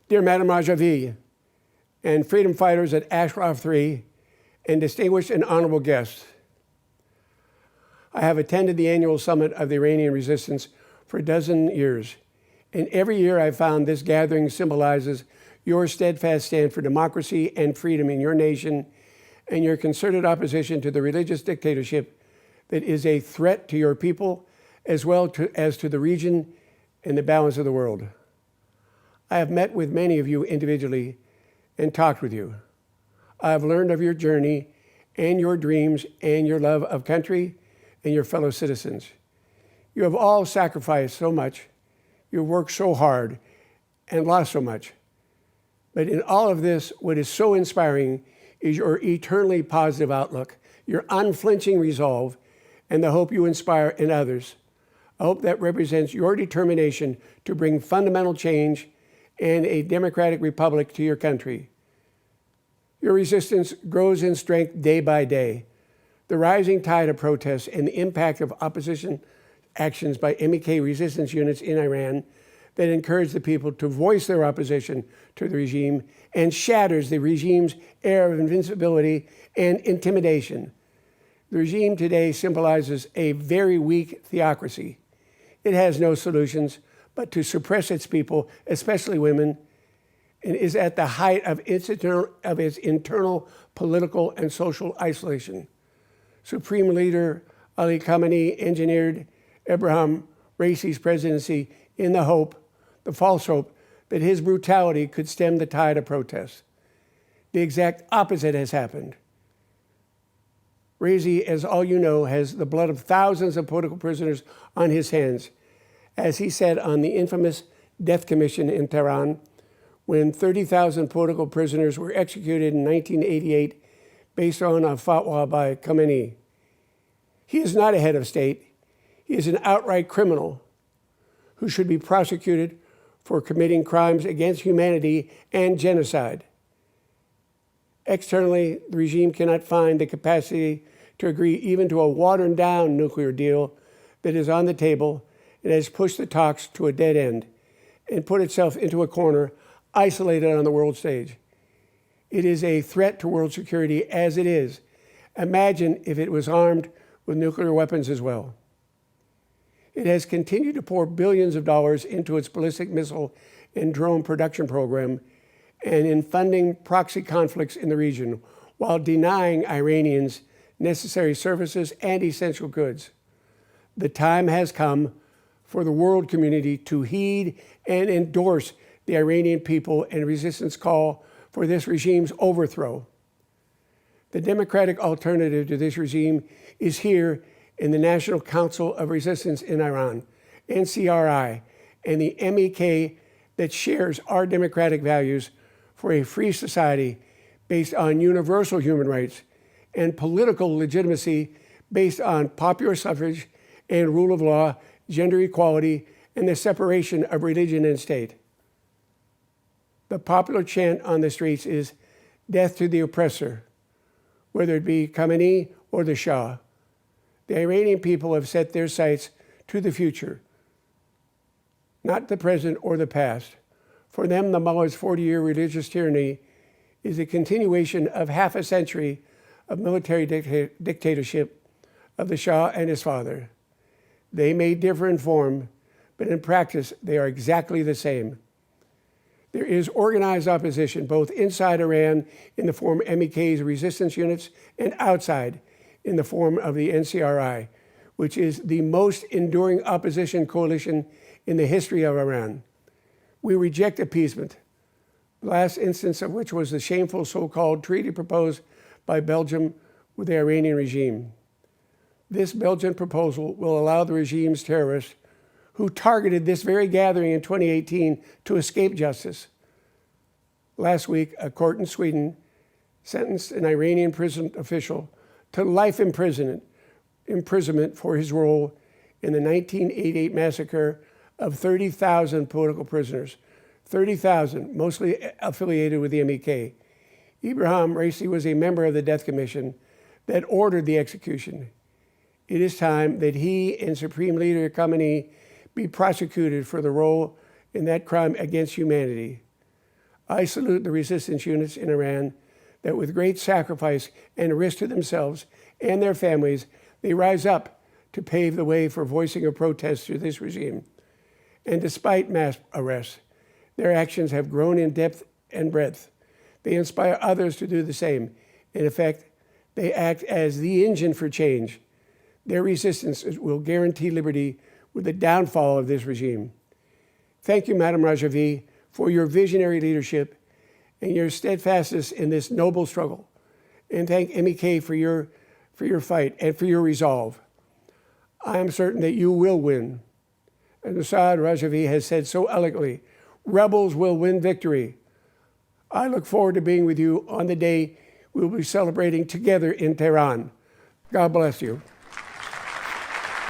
Dear Madam Rajvi, and freedom fighters at Ashcroft 3, and distinguished and honorable guests, I have attended the annual summit of the Iranian resistance for a dozen years, and every year I've found this gathering symbolizes your steadfast stand for democracy and freedom in your nation and your concerted opposition to the religious dictatorship that is a threat to your people as well as to the region and the balance of the world. I have met with many of you individually and talked with you. I have learned of your journey and your dreams and your love of country and your fellow citizens. You have all sacrificed so much, you have worked so hard and lost so much. But in all of this, what is so inspiring is your eternally positive outlook, your unflinching resolve, and the hope you inspire in others. A hope that represents your determination to bring fundamental change and a democratic republic to your country. Your resistance grows in strength day by day. The rising tide of protests and the impact of opposition actions by MEK resistance units in Iran that encourage the people to voice their opposition to the regime and shatters the regime's air of invincibility and intimidation. The regime today symbolizes a very weak theocracy. It has no solutions but to suppress its people, especially women, and is at the height of its internal political and social isolation. Supreme Leader Ali Khamenei engineered ابراهیم Ra'isi's presidency in the hope, the false hope, that his brutality could stem the tide of protests. The exact opposite has happened. Ra'isi, as all you know, has the blood of thousands of political prisoners on his hands. As he said on the infamous Death Commission in Tehran, when 30,000 political prisoners were executed in 1988 based on a fatwa by Khamenei. He is not a head of state. He is an outright criminal who should be prosecuted for committing crimes against humanity and genocide. Externally, the regime cannot find the capacity to agree even to a watered-down nuclear deal that is on the table and has pushed the talks to a dead end and put itself into a corner, isolated on the world stage. It is a threat to world security as it is. Imagine if it was armed with nuclear weapons as well. It has continued to pour billions of dollars into its ballistic missile and drone production program and in funding proxy conflicts in the region while denying Iranians necessary services and essential goods. The time has come for the world community to heed and endorse the Iranian people and resistance call for this regime's overthrow. The democratic alternative to this regime is here in the National Council of Resistance in Iran, NCRI, and the MEK that shares our democratic values for a free society based on universal human rights and political legitimacy based on popular suffrage and rule of law, gender equality, and the separation of religion and state. The popular chant on the streets is death to the oppressor, whether it be Khamenei or the Shah. The Iranian people have set their sights to the future, not the present or the past. For them, the mullah's 40-year religious tyranny is a continuation of half a century of military dictatorship of the Shah and his father. They may differ in form, but in practice, they are exactly the same. There is organized opposition both inside Iran in the form of MEK's resistance units and outside in the form of the NCRI, which is the most enduring opposition coalition in the history of Iran. We reject appeasement, the last instance of which was the shameful so-called treaty proposed by Belgium with the Iranian regime. This Belgian proposal will allow the regime's terrorists who targeted this very gathering in 2018 to escape justice. Last week, a court in Sweden sentenced an Iranian prison official to life imprisonment for his role in the 1988 massacre of 30,000 political prisoners, 30,000, mostly affiliated with the MEK. ابراهیم Ra'isi was a member of the Death Commission that ordered the execution. It is time that he and Supreme Leader Khamenei be prosecuted for the role in that crime against humanity. I salute the resistance units in Iran that with great sacrifice and risk to themselves and their families, they rise up to pave the way for voicing a protest to this regime. And despite mass arrests, their actions have grown in depth and breadth. They inspire others to do the same. In effect, they act as the engine for change. Their resistance will guarantee liberty with the downfall of this regime. Thank you, Madam Rajvi, for your visionary leadership and your steadfastness in this noble struggle. And thank MEK for your fight and for your resolve. I am certain that you will win. As Assad Rajvi has said so eloquently, rebels will win victory. I look forward to being with you on the day we will be celebrating together in Tehran. God bless you.